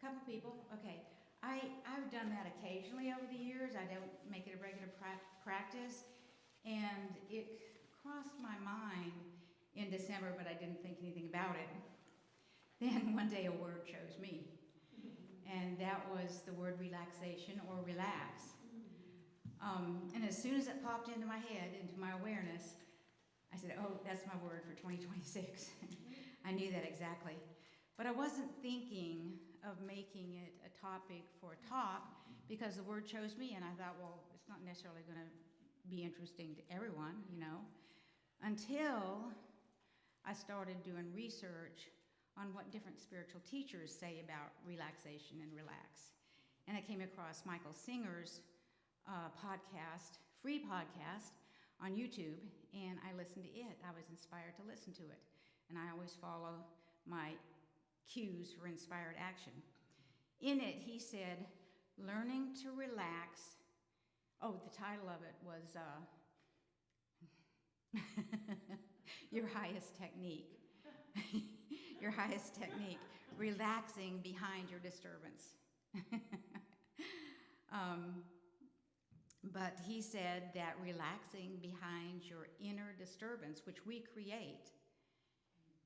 Couple people, okay. I've done that occasionally over the years. I don't make it a regular practice. And it crossed my mind in December, but I didn't think anything about it. Then one day a word chose me. And that was the word relaxation or relax. And as soon as it popped into my head, into my awareness, I said, oh, that's my word for 2026. I knew that exactly. But I wasn't thinking of making it a topic for a talk because the word chose me, and I thought, well, it's not necessarily going to be interesting to everyone, until I started doing research on what different spiritual teachers say about relaxation and relax. And I came across Michael Singer's podcast, free podcast on YouTube, and I listened to it. I was inspired to listen to it. And I always follow my cues for inspired action. In it, he said, learning to relax. Oh, the title of it was Your Highest Technique. Your highest technique, relaxing behind your disturbance. But he said that relaxing behind your inner disturbance, which we create,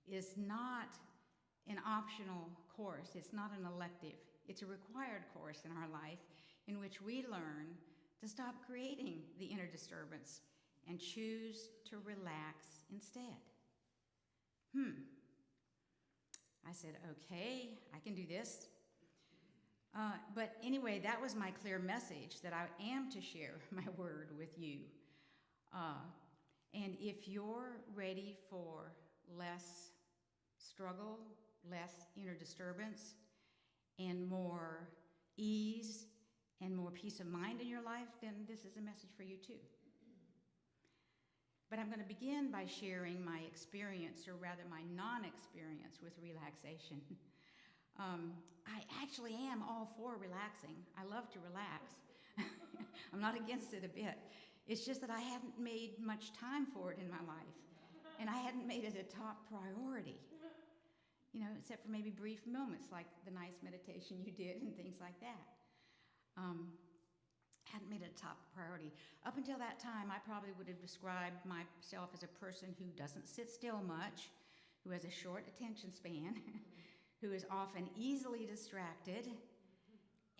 is not an optional course. It's not an elective. It's a required course in our life in which we learn to stop creating the inner disturbance and choose to relax instead. I said, okay, I can do this. But anyway, that was my clear message, that I am to share my word with you. And if you're ready for less struggle, less inner disturbance, and more ease and more peace of mind in your life, then this is a message for you too. But I'm going to begin by sharing my experience, or rather my non-experience with relaxation. I actually am all for relaxing. I love to relax. I'm not against it a bit. It's just that I hadn't made much time for it in my life. And I hadn't made it a top priority. Except for maybe brief moments like the nice meditation you did and things like that. Hadn't made it a top priority. Up until that time, I probably would have described myself as a person who doesn't sit still much, who has a short attention span, who is often easily distracted,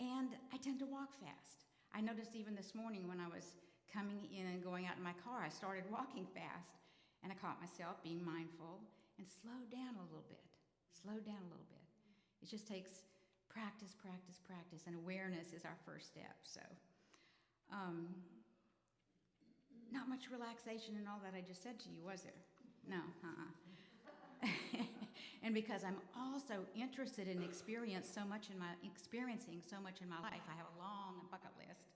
and I tend to walk fast. I noticed even this morning when I was coming in and going out in my car, I started walking fast, and I caught myself being mindful and slowed down a little bit. It just takes practice, and awareness is our first step. So, not much relaxation in all that I just said to you, was there? No, And because I'm also interested in experiencing so much in my life, I have a long bucket list.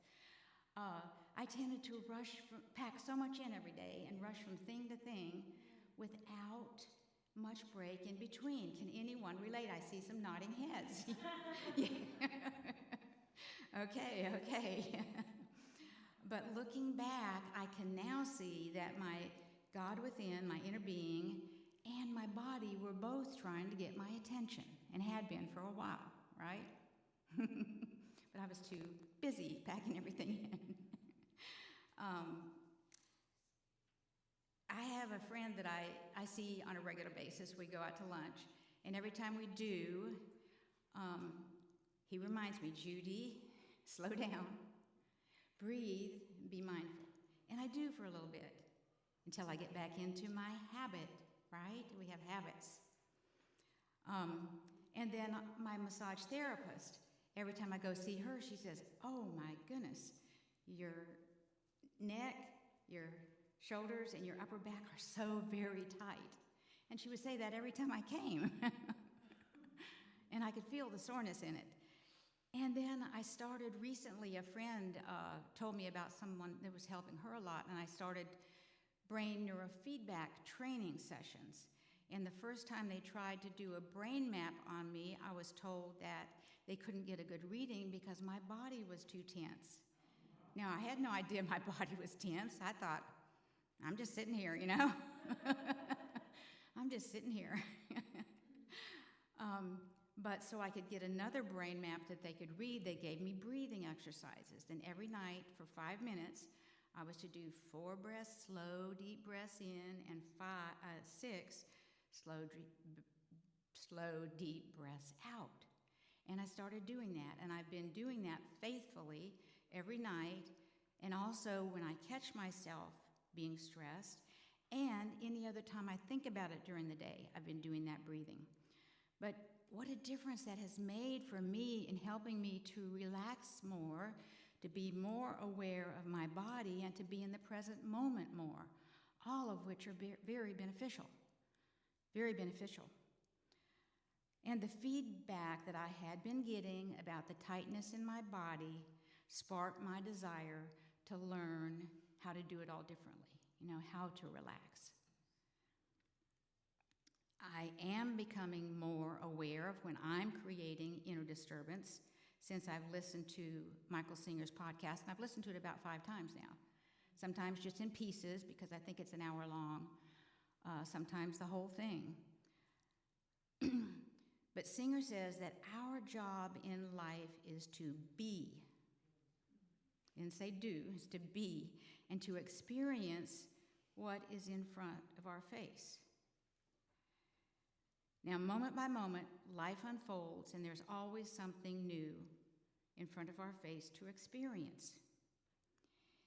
I tended to pack so much in every day and rush from thing to thing without much break in between. Can anyone relate? I see some nodding heads. Okay. But looking back, I can now see that my God within, my inner being, and my body were both trying to get my attention, and had been for a while, right? But I was too busy packing everything in. I have a friend that I see on a regular basis. We go out to lunch, and every time we do, he reminds me, Judee, slow down, breathe, be mindful. And I do for a little bit until I get back into my habit, right? We have habits. And then my massage therapist, every time I go see her, she says, oh my goodness, your neck, your shoulders, and your upper back are so very tight. And she would say that every time I came. And I could feel the soreness in it. And then I started recently, a friend told me about someone that was helping her a lot, and I started brain neurofeedback training sessions. And the first time they tried to do a brain map on me, I was told that they couldn't get a good reading because my body was too tense. Now, I had no idea my body was tense. I thought, I'm just sitting here, I'm just sitting here. But so I could get another brain map that they could read, they gave me breathing exercises. Then every night for 5 minutes, I was to do 4 breaths, slow, deep breaths in, and 6 slow, deep breaths out. And I started doing that, and I've been doing that faithfully every night, and also when I catch myself being stressed, and any other time I think about it during the day, I've been doing that breathing. But what a difference that has made for me in helping me to relax more, to be more aware of my body, and to be in the present moment more, all of which are very beneficial, very beneficial. And the feedback that I had been getting about the tightness in my body sparked my desire to learn how to do it all differently, how to relax. I am becoming more aware of when I'm creating inner disturbance since I've listened to Michael Singer's podcast, and I've listened to it about 5 times now. Sometimes just in pieces because I think it's an hour long, sometimes the whole thing. But Singer says that our job in life is to be. He didn't say do, it's to be, and to experience what is in front of our face. Now, moment by moment, life unfolds, and there's always something new in front of our face to experience.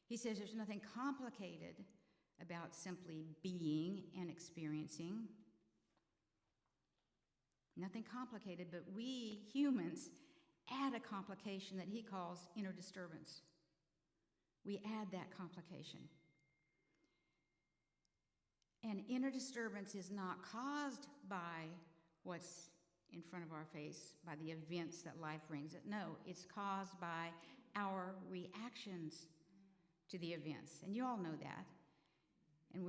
He says there's nothing complicated about simply being and experiencing. Nothing complicated, but we humans add a complication that he calls inner disturbance. We add that complication. And inner disturbance is not caused by what's in front of our face, by the events that life brings it. No, it's caused by our reactions to the events. And you all know that. And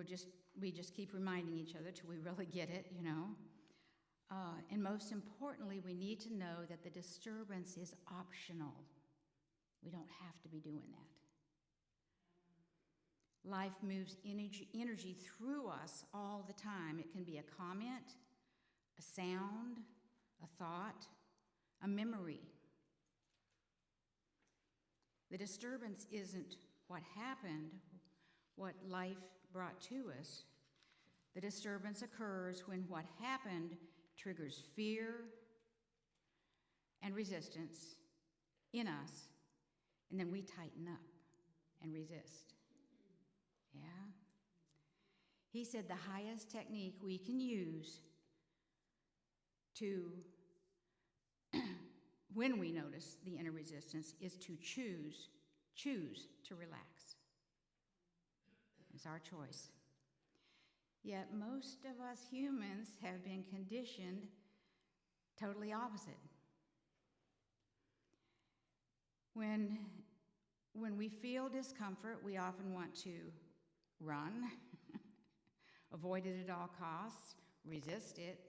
we just keep reminding each other till we really get it, And most importantly, we need to know that the disturbance is optional. We don't have to be doing that. Life moves energy through us all the time. It can be a comment, a sound, a thought, a memory. The disturbance isn't what happened, what life brought to us. The disturbance occurs when what happened triggers fear and resistance in us, and then we tighten up and resist. Yeah? He said the highest technique we can use to, when we notice the inner resistance, is to choose to relax. It's our choice. Yet most of us humans have been conditioned totally opposite. When we feel discomfort, we often want to run, avoid it at all costs, resist it,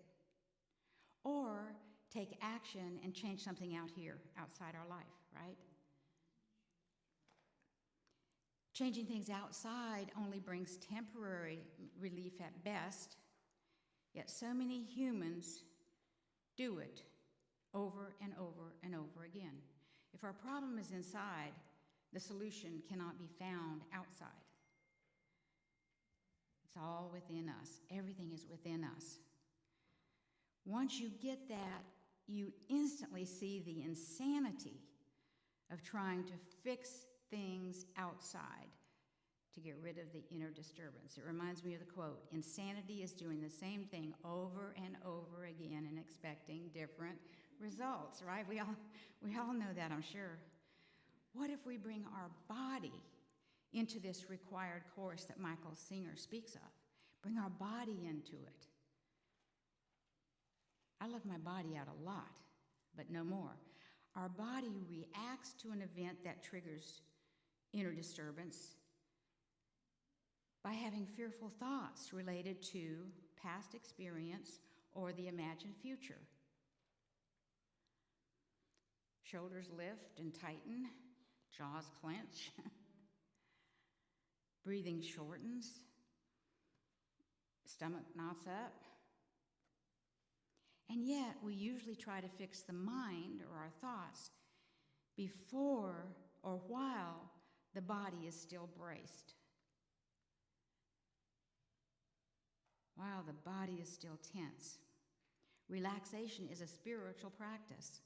or take action and change something out here, outside our life, right? Changing things outside only brings temporary relief at best, yet so many humans do it over and over and over again. If our problem is inside, the solution cannot be found outside. It's all within us. Everything is within us. Once you get that, you instantly see the insanity of trying to fix things outside to get rid of the inner disturbance. It reminds me of the quote, insanity is doing the same thing over and over again and expecting different results, right? We all know that, I'm sure. What if we bring our body into this required course that Michael Singer speaks of? Bring our body into it. I love my body out a lot, but no more. Our body reacts to an event that triggers inner disturbance by having fearful thoughts related to past experience or the imagined future. Shoulders lift and tighten, jaws clench, breathing shortens, stomach knots up. And yet, we usually try to fix the mind or our thoughts before or while the body is still braced. While the body is still tense. Relaxation is a spiritual practice.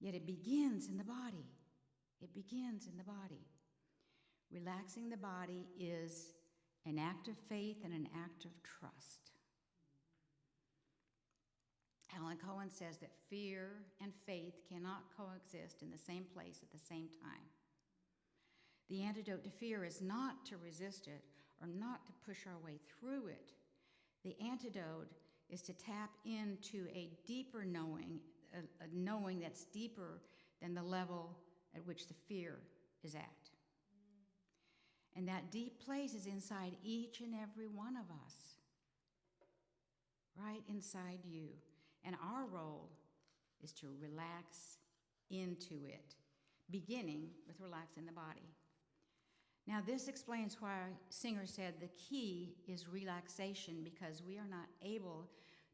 Yet it begins in the body. It begins in the body. Relaxing the body is an act of faith and an act of trust. Alan Cohen says that fear and faith cannot coexist in the same place at the same time. The antidote to fear is not to resist it or not to push our way through it. The antidote is to tap into a deeper knowing, a knowing that's deeper than the level at which the fear is at. And that deep place is inside each and every one of us, right inside you. And our role is to relax into it, beginning with relaxing the body. Now, this explains why Singer said the key is relaxation, because we are not able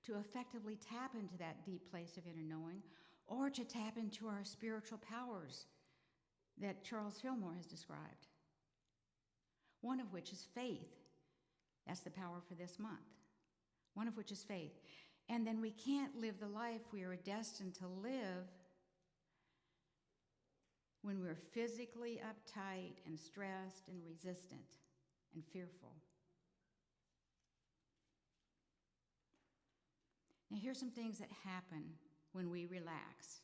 to effectively tap into that deep place of inner knowing or to tap into our spiritual powers that Charles Fillmore has described, one of which is faith. That's the power for this month. One of which is faith. And then we can't live the life we are destined to live when we're physically uptight and stressed and resistant and fearful. Now, here's some things that happen when we relax.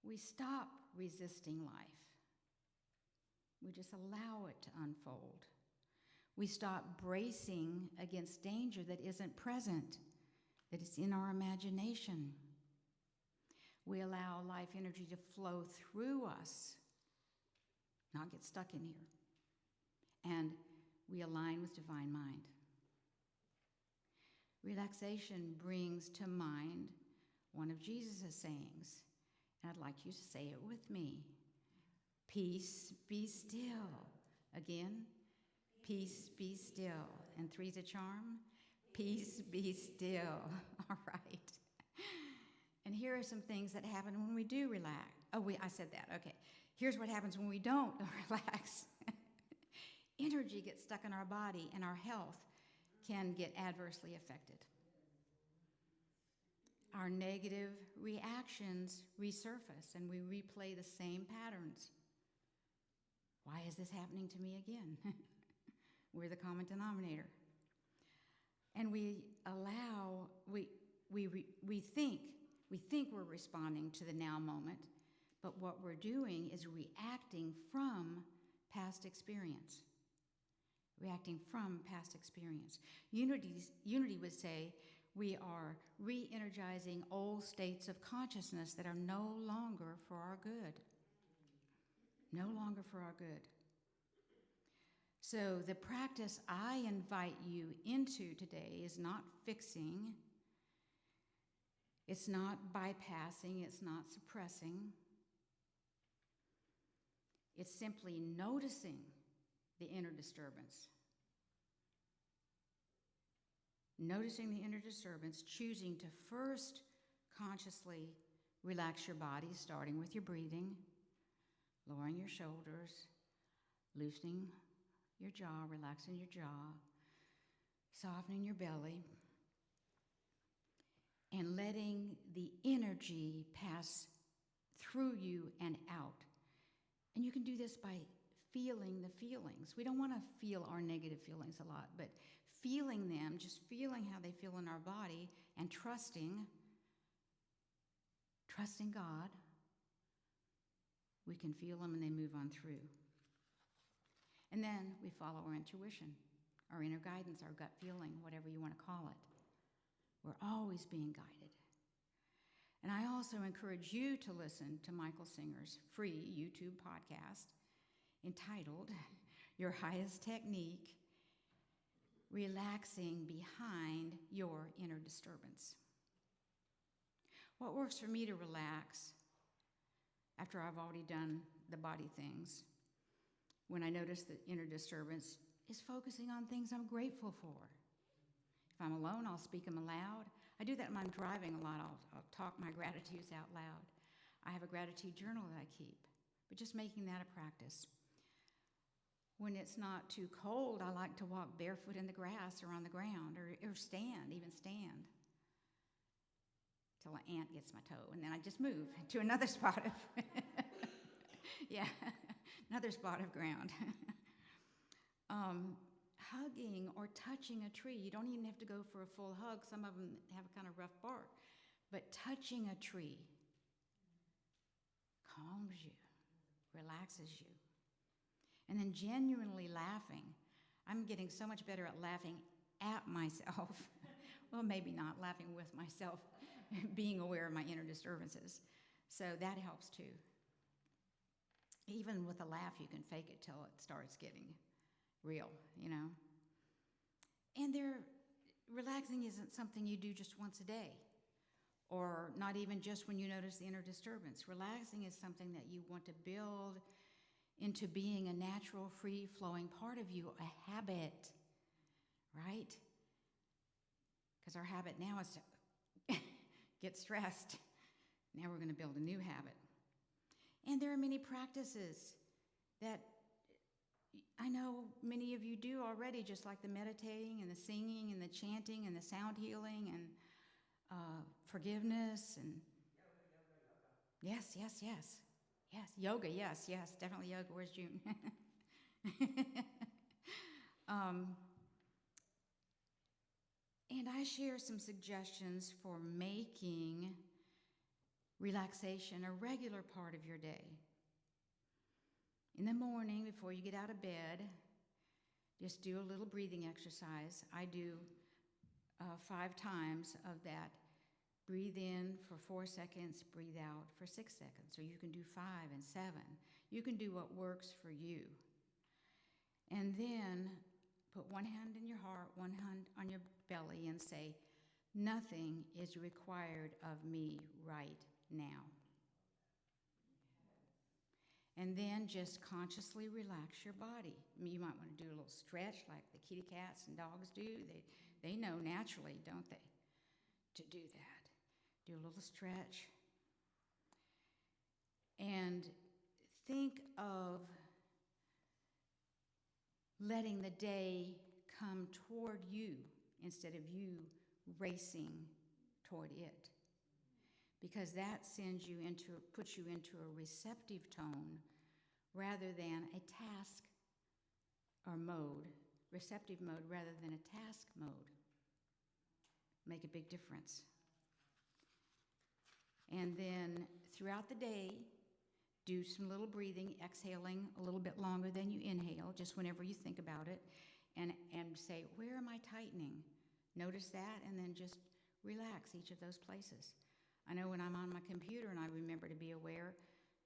We stop resisting life. We just allow it to unfold. We stop bracing against danger that isn't present, that is in our imagination. We allow life energy to flow through us, not get stuck in here. And we align with divine mind. Relaxation brings to mind one of Jesus' sayings, and I'd like you to say it with me. Peace, be still. Again, peace, be still. And three's a charm. Peace, be still. All right. And here are some things that happen when we do relax. I said that. Okay. Here's what happens when we don't relax. Energy gets stuck in our body, and our health can get adversely affected. Our negative reactions resurface, and we replay the same patterns. Why is this happening to me again? We're the common denominator. And we think we're responding to the now moment, but what we're doing is reacting from past experience. Reacting from past experience. Unity would say we are re-energizing old states of consciousness that are no longer for our good. No longer for our good. So the practice I invite you into today is not fixing, it's not bypassing, it's not suppressing. It's simply noticing the inner disturbance. Noticing the inner disturbance, choosing to first consciously relax your body, starting with your breathing, lowering your shoulders, loosening your jaw, relaxing your jaw, softening your belly, and letting the energy pass through you and out. And you can do this by feeling the feelings. We don't want to feel our negative feelings a lot, but feeling them, just feeling how they feel in our body, and trusting God, we can feel them and they move on through. And then we follow our intuition, our inner guidance, our gut feeling, whatever you want to call it. We're always being guided. And I also encourage you to listen to Michael Singer's free YouTube podcast entitled Your Highest Technique, Relaxing Behind Your Inner Disturbance. What works for me to relax after I've already done the body things, when I notice the inner disturbance, is focusing on things I'm grateful for. If I'm alone, I'll speak them aloud. I do that when I'm driving a lot. I'll talk my gratitudes out loud. I have a gratitude journal that I keep, but just making that a practice. When it's not too cold, I like to walk barefoot in the grass or on the ground, or stand, even stand, till an ant gets my toe, and then I just move to another spot of, yeah, another spot of ground. Hugging or touching a tree. You don't even have to go for a full hug. Some of them have a kind of rough bark. But touching a tree calms you, relaxes you. And then genuinely laughing. I'm getting so much better at laughing at myself. Well, maybe not laughing with myself, being aware of my inner disturbances. So that helps too. Even with a laugh, you can fake it till it starts getting real, you know. And relaxing isn't something you do just once a day, or not even just when you notice the inner disturbance. Relaxing is something that you want to build into being a natural, free-flowing part of you, a habit, right? Because our habit now is to get stressed. Now we're going to build a new habit. And there are many practices that I know many of you do already, just like the meditating and the singing and the chanting and the sound healing and forgiveness and yes, yoga, yes, definitely yoga. Where's June? And I share some suggestions for making relaxation a regular part of your day. In the morning, before you get out of bed, just do a little breathing exercise. I do 5 times of that. Breathe in for 4 seconds, breathe out for 6 seconds. Or you can do 5 and 7. You can do what works for you. And then put one hand in your heart, one hand on your belly, and say, nothing is required of me right now. And then just consciously relax your body. I mean, you might want to do a little stretch like the kitty cats and dogs do. They know naturally, don't they, to do that. Do a little stretch. And think of letting the day come toward you instead of you racing toward it. Because that puts you into a receptive tone rather than a task or mode, receptive mode rather than a task mode. Make a big difference. And then throughout the day, do some little breathing, exhaling a little bit longer than you inhale, just whenever you think about it, and say, where am I tightening? Notice that, and then just relax each of those places. I know when I'm on my computer and I remember to be aware,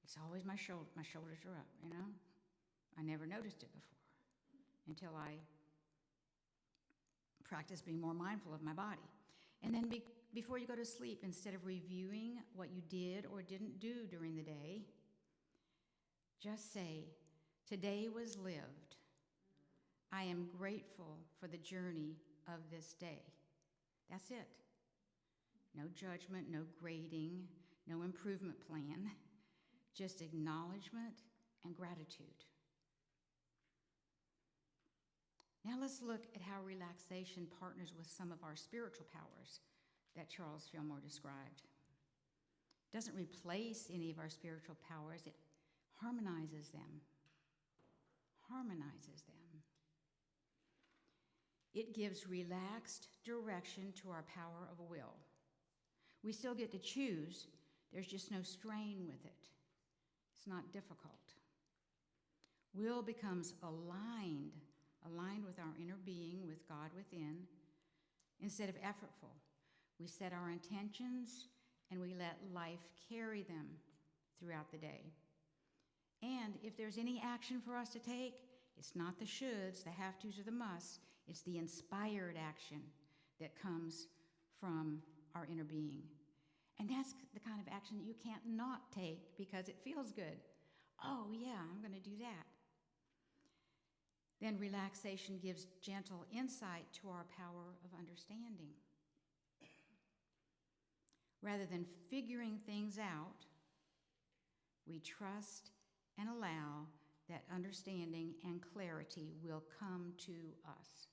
it's always my shoulders are up, you know? I never noticed it before until I practiced being more mindful of my body. And then before you go to sleep, instead of reviewing what you did or didn't do during the day, just say, today was lived. I am grateful for the journey of this day. That's it. No judgment, no grading, no improvement plan, just acknowledgement and gratitude. Now let's look at how relaxation partners with some of our spiritual powers that Charles Fillmore described. It doesn't replace any of our spiritual powers, it harmonizes them. Harmonizes them. It gives relaxed direction to our power of will. We still get to choose. There's just no strain with it. It's not difficult. Will becomes aligned with our inner being, with God within, instead of effortful. We set our intentions and we let life carry them throughout the day. And if there's any action for us to take, it's not the shoulds, the have-tos, or the musts. It's the inspired action that comes from our inner being. And that's the kind of action that you can't not take because it feels good. Oh, yeah, I'm going to do that. Then relaxation gives gentle insight to our power of understanding. Rather than figuring things out, we trust and allow that understanding and clarity will come to us.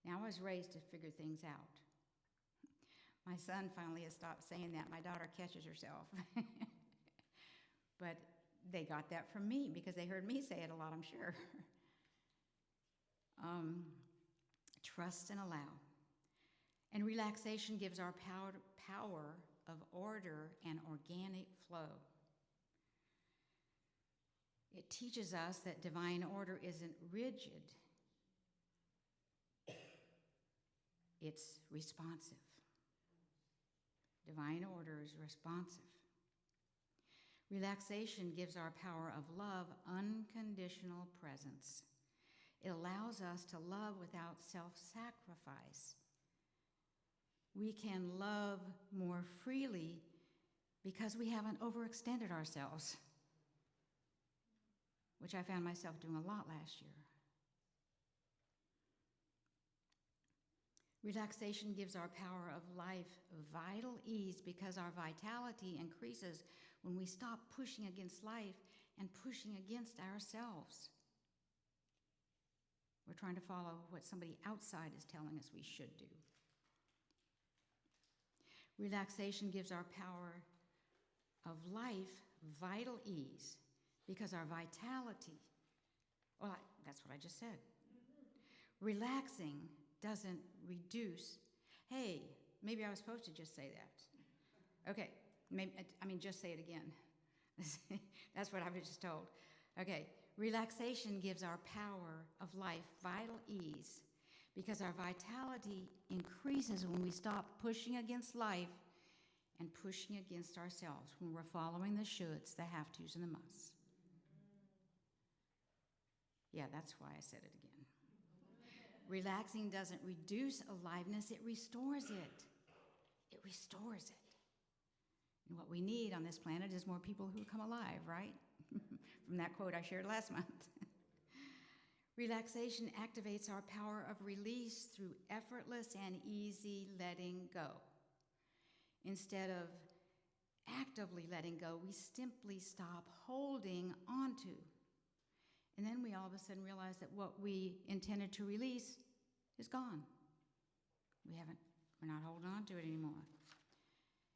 Now, I was raised to figure things out. My son finally has stopped saying that. My daughter catches herself. But they got that from me because they heard me say it a lot, I'm sure. Trust and allow. And relaxation gives our power of order and organic flow. It teaches us that divine order isn't rigid. It's responsive. Divine order is responsive. Relaxation gives our power of love unconditional presence. It allows us to love without self-sacrifice. We can love more freely because we haven't overextended ourselves, which I found myself doing a lot last year. Relaxation gives our power of life vital ease because our vitality increases when we stop pushing against life and pushing against ourselves. We're trying to follow what somebody outside is telling us we should do. Relaxation gives our power of life vital ease because our vitality, that's what I just said. Relaxing doesn't reduce, hey, maybe I was supposed to just say that. Okay, just say it again. That's what I was just told. Okay, relaxation gives our power of life vital ease because our vitality increases when we stop pushing against life and pushing against ourselves, when we're following the shoulds, the have-tos, and the musts. Yeah, that's why I said it again. Relaxing doesn't reduce aliveness, it restores it. It restores it. And what we need on this planet is more people who come alive, right? From that quote I shared last month. Relaxation activates our power of release through effortless and easy letting go. Instead of actively letting go, we simply stop holding onto. And then we all of a sudden realize that what we intended to release is gone. We're not holding on to it anymore.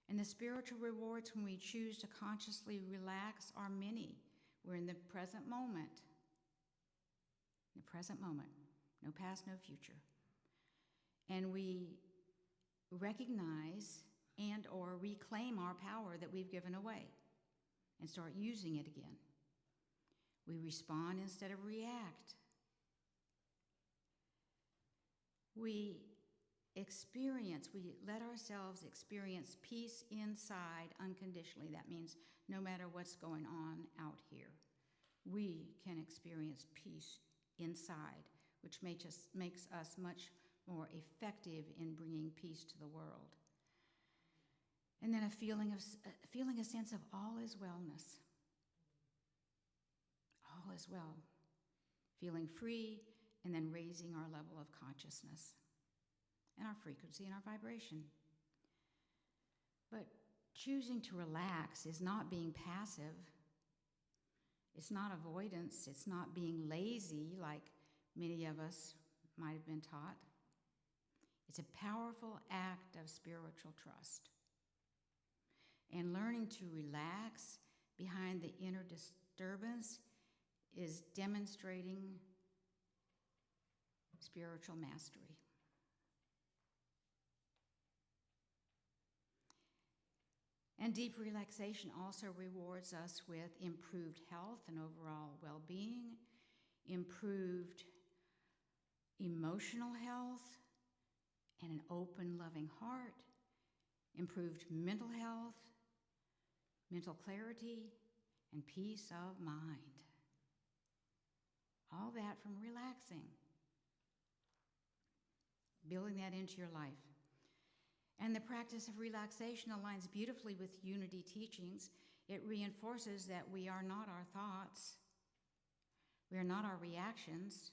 And the spiritual rewards when we choose to consciously relax are many. We're in the present moment. The present moment. No past, no future. And we recognize and or reclaim our power that we've given away and start using it again. We respond instead of react. We let ourselves experience peace inside unconditionally. That means no matter what's going on out here, we can experience peace inside, which makes us much more effective in bringing peace to the world. And then feeling a sense of all is wellness. All is well. Feeling free, and then raising our level of consciousness and our frequency and our vibration. But choosing to relax is not being passive. It's not avoidance. It's not being lazy like many of us might have been taught. It's a powerful act of spiritual trust. And learning to relax behind the inner disturbance is demonstrating spiritual mastery. And deep relaxation also rewards us with improved health and overall well-being, improved emotional health, and an open, loving heart, improved mental health, mental clarity, and peace of mind. All that from relaxing. Building that into your life. And the practice of relaxation aligns beautifully with unity teachings. It reinforces that we are not our thoughts. We are not our reactions.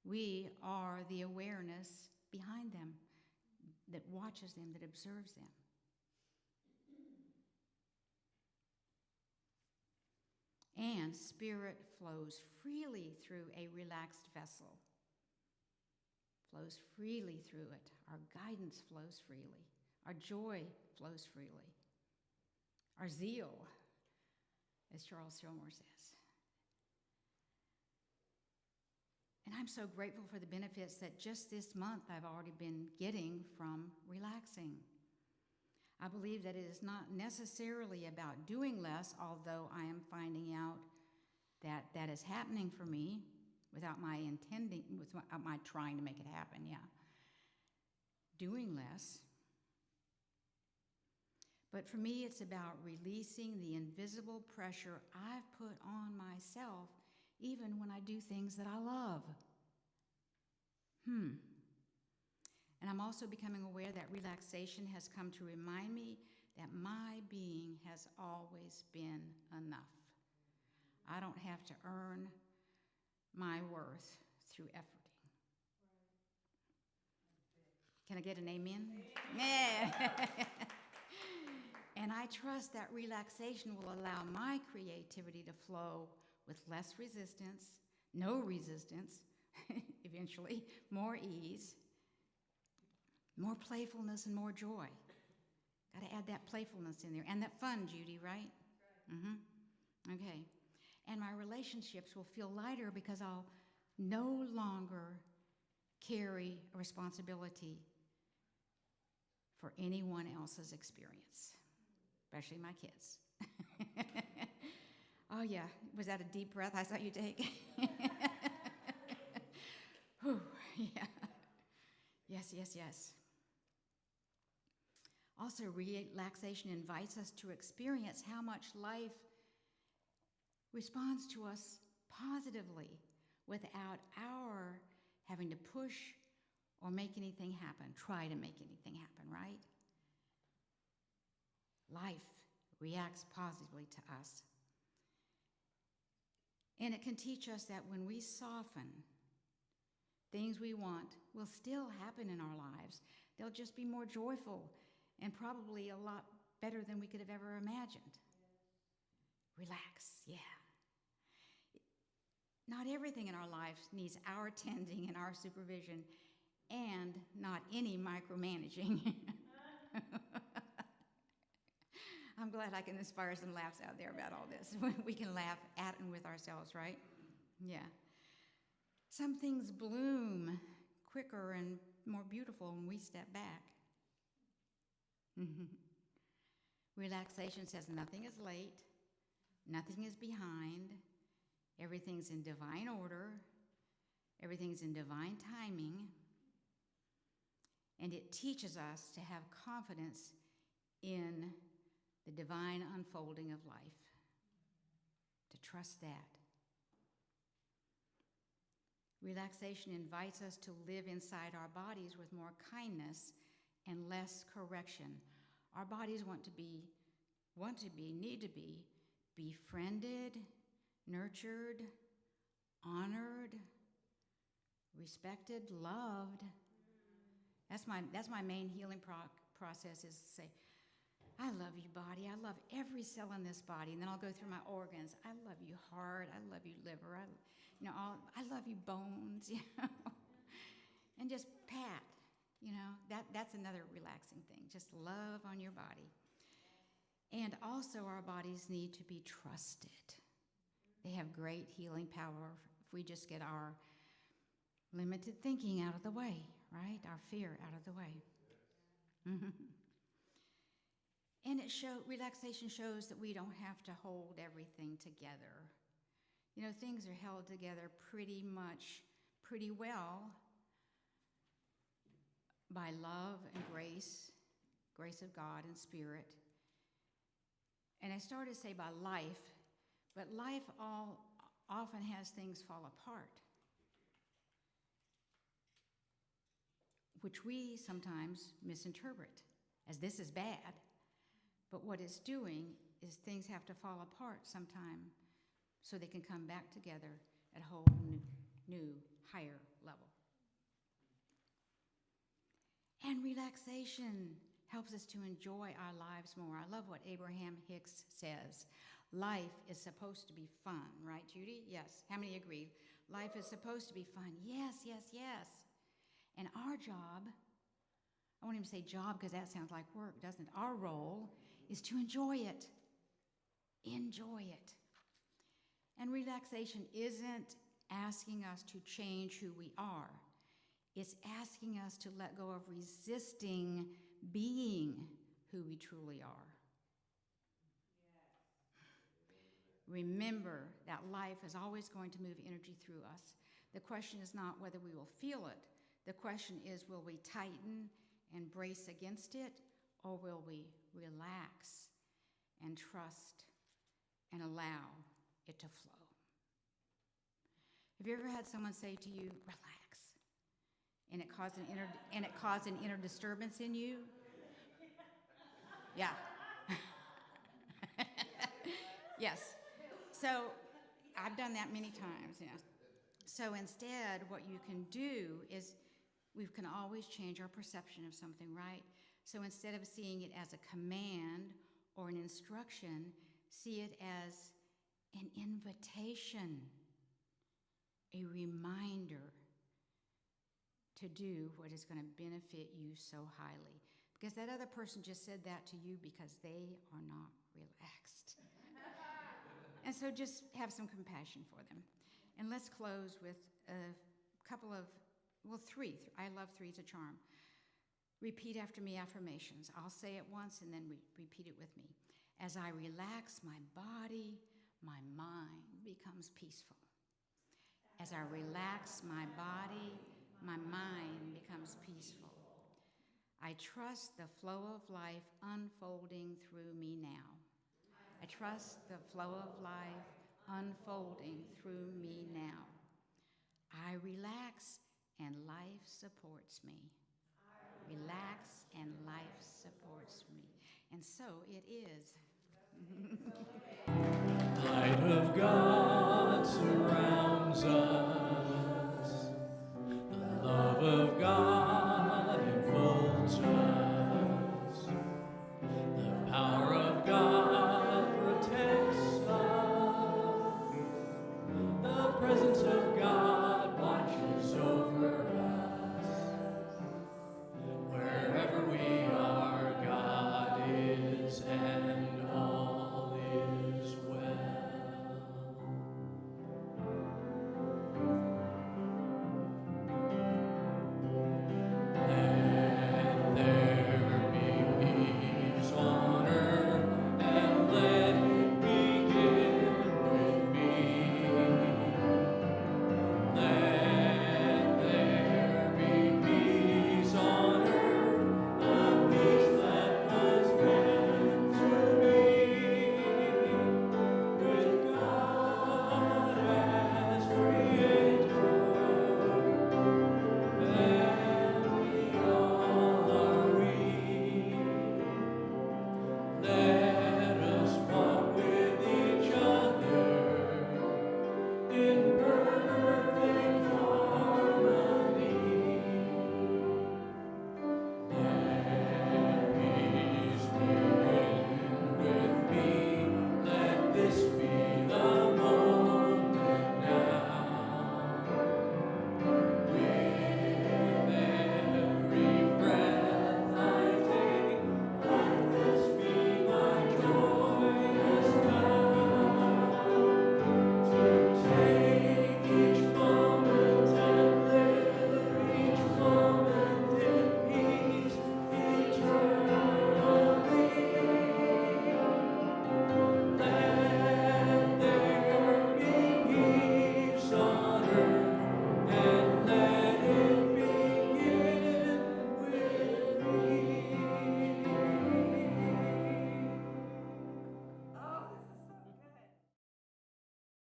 We are the awareness behind them that watches them, that observes them. And spirit flows freely through a relaxed vessel. Flows freely through it. Our guidance flows freely. Our joy flows freely. Our zeal, as Charles Fillmore says. And I'm so grateful for the benefits that just this month I've already been getting from relaxing. I believe that it is not necessarily about doing less, although I am finding out that that is happening for me without my intending, without my trying to make it happen, yeah. Doing less. But for me, it's about releasing the invisible pressure I've put on myself, even when I do things that I love. And I'm also becoming aware that relaxation has come to remind me that my being has always been enough. I don't have to earn my worth through efforting. Can I get an amen? Yeah. And I trust that relaxation will allow my creativity to flow with less resistance, no resistance, eventually, more ease, more playfulness, and more joy. Got to add that playfulness in there. And that fun, Judee, right? Okay. And my relationships will feel lighter because I'll no longer carry a responsibility for anyone else's experience, especially my kids. Oh, yeah. Was that a deep breath I saw you take? Whew, yeah. Yes, yes, yes. Also, relaxation invites us to experience how much life responds to us positively without our having to push or make anything happen, try to make anything happen, right? Life reacts positively to us. And it can teach us that when we soften, things we want will still happen in our lives. They'll just be more joyful and probably a lot better than we could have ever imagined. Relax, yeah. Not everything in our lives needs our tending and our supervision, and not any micromanaging. I'm glad I can inspire some laughs out there about all this. We can laugh at and with ourselves, right? Yeah. Some things bloom quicker and more beautiful when we step back. Relaxation says nothing is late, nothing is behind, everything's in divine order, everything's in divine timing, and it teaches us to have confidence in the divine unfolding of life, to trust that. Relaxation invites us to live inside our bodies with more kindness and less correction. Our bodies need to be befriended, nurtured, honored, respected, loved. That's my main healing process, is to say, I love you, body. I love every cell in this body. And then I'll go through my organs. I love you, heart. I love you, liver. I love you, bones. And just pat. That's another relaxing thing. Just love on your body. And also, our bodies need to be trusted. They have great healing power if we just get our limited thinking out of the way, right? Our fear out of the way. And relaxation shows that we don't have to hold everything together. Things are held together pretty well by love and grace of God and Spirit. And I started to say by life, but life often has things fall apart, which we sometimes misinterpret as this is bad. But what it's doing is things have to fall apart sometime so they can come back together at a whole new higher level. And relaxation helps us to enjoy our lives more. I love what Abraham Hicks says. Life is supposed to be fun, right, Judee? Yes. How many agree? Life is supposed to be fun. Yes, yes, yes. And our job, I won't even say job because that sounds like work, doesn't it? Our role is to enjoy it. Enjoy it. And relaxation isn't asking us to change who we are. It's asking us to let go of resisting being who we truly are. Remember that life is always going to move energy through us. The question is not whether we will feel it. The question is, will we tighten and brace against it, or will we relax and trust and allow it to flow? Have you ever had someone say to you, relax, and it caused an inner disturbance in you? Yeah. Yes. So I've done that many times, yeah. So instead, what you can do is we can always change our perception of something, right? So instead of seeing it as a command or an instruction, see it as an invitation, a reminder to do what is going to benefit you so highly. Because that other person just said that to you because they are not relaxed. And so just have some compassion for them. And let's close with a couple of, three. I love three, it's a charm. Repeat after me affirmations. I'll say it once and then repeat it with me. As I relax my body, my mind becomes peaceful. As I relax my body, my mind becomes peaceful. I trust the flow of life unfolding through me now. I trust the flow of life unfolding through me now. I relax and life supports me. Relax and life supports me. And so it is. Light of God surrounds us.